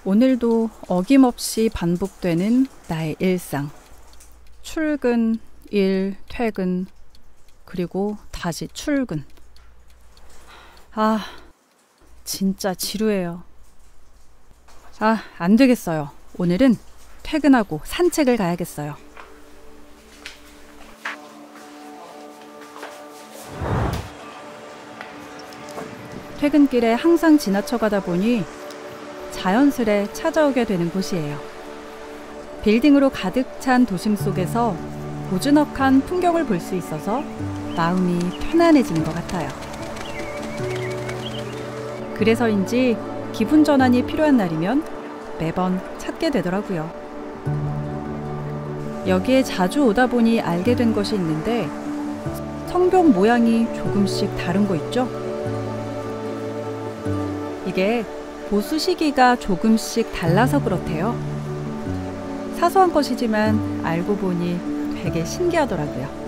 오늘도 어김없이 반복되는 나의 일상. 출근, 일, 퇴근, 그리고 다시 출근. 진짜 지루해요. 안 되겠어요. 오늘은 퇴근하고 산책을 가야겠어요. 퇴근길에 항상 지나쳐가다 보니 자연스레 찾아오게 되는 곳이에요. 빌딩으로 가득 찬 도심 속에서 고즈넉한 풍경을 볼 수 있어서 마음이 편안해지는 것 같아요. 그래서인지 기분 전환이 필요한 날이면 매번 찾게 되더라고요. 여기에 자주 오다 보니 알게 된 것이 있는데 성벽 모양이 조금씩 다른 거 있죠? 이게 보수 시기가 조금씩 달라서 그렇대요. 사소한 것이지만 알고 보니 되게 신기하더라고요.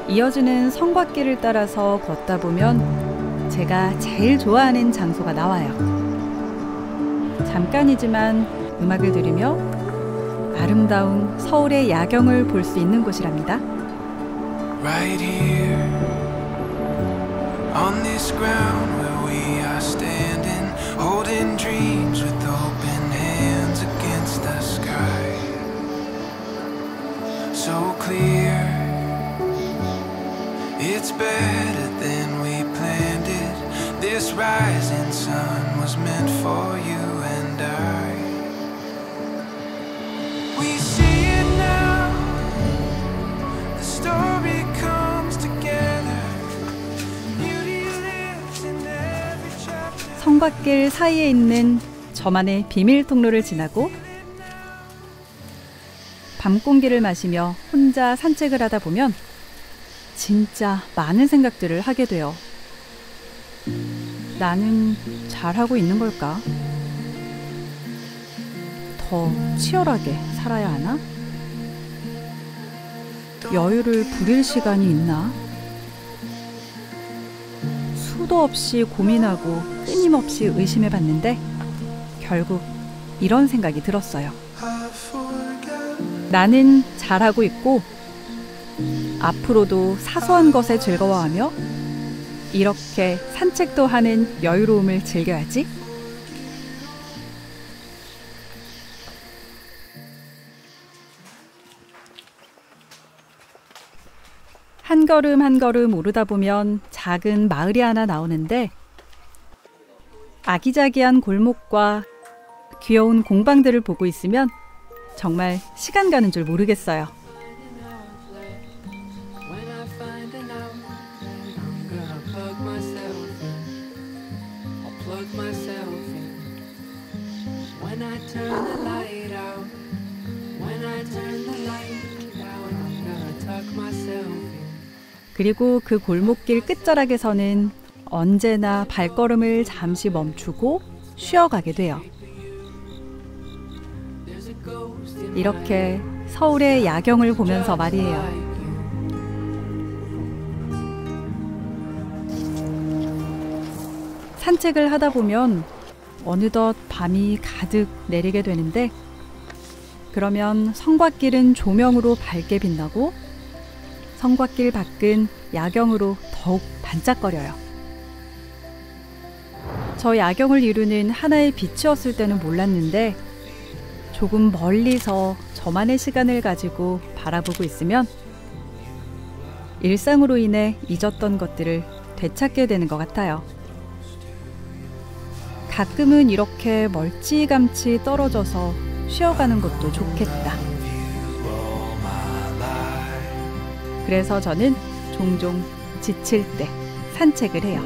이어지는 성곽길을 따라서 걷다 보면 제가 제일 좋아하는 장소가 나와요. 잠깐이지만 음악을 들으며 아름다운 서울의 야경을 볼 수 있는 곳이랍니다. Right here on this ground where we are standing, holding dreams with open hands against the sky. So clear, it's better than we planned it. This rising sun was meant for you and I. We see it now, the story comes together. Beauty lives in every chapter. 성곽길 사이에 있는 저만의 비밀 통로를 지나고 밤 공기를 마시며 혼자 산책을 하다 보면 진짜 많은 생각들을 하게 돼요. 나는 잘하고 있는 걸까? 더 치열하게 살아야 하나? 여유를 부릴 시간이 있나? 수도 없이 고민하고 끊임없이 의심해봤는데 결국 이런 생각이 들었어요. 나는 잘하고 있고 앞으로도 사소한 것에 즐거워하며 이렇게 산책도 하는 여유로움을 즐겨야지. 한 걸음 한 걸음 오르다 보면 작은 마을이 하나 나오는데 아기자기한 골목과 귀여운 공방들을 보고 있으면 정말 시간 가는 줄 모르겠어요. 그리고 그 골목길 끝자락에서는 언제나 발걸음을 잠시 멈추고 쉬어가게 돼요. 이렇게 서울의 야경을 보면서 말이에요. 산책을 하다 보면 어느덧 밤이 가득 내리게 되는데 그러면 성곽길은 조명으로 밝게 빛나고 성곽길 밖은 야경으로 더욱 반짝거려요. 저 야경을 이루는 하나의 빛이었을 때는 몰랐는데 조금 멀리서 저만의 시간을 가지고 바라보고 있으면 일상으로 인해 잊었던 것들을 되찾게 되는 것 같아요. 가끔은 이렇게 멀찌감치 떨어져서 쉬어가는 것도 좋겠다. 그래서 저는 종종 지칠 때 산책을 해요.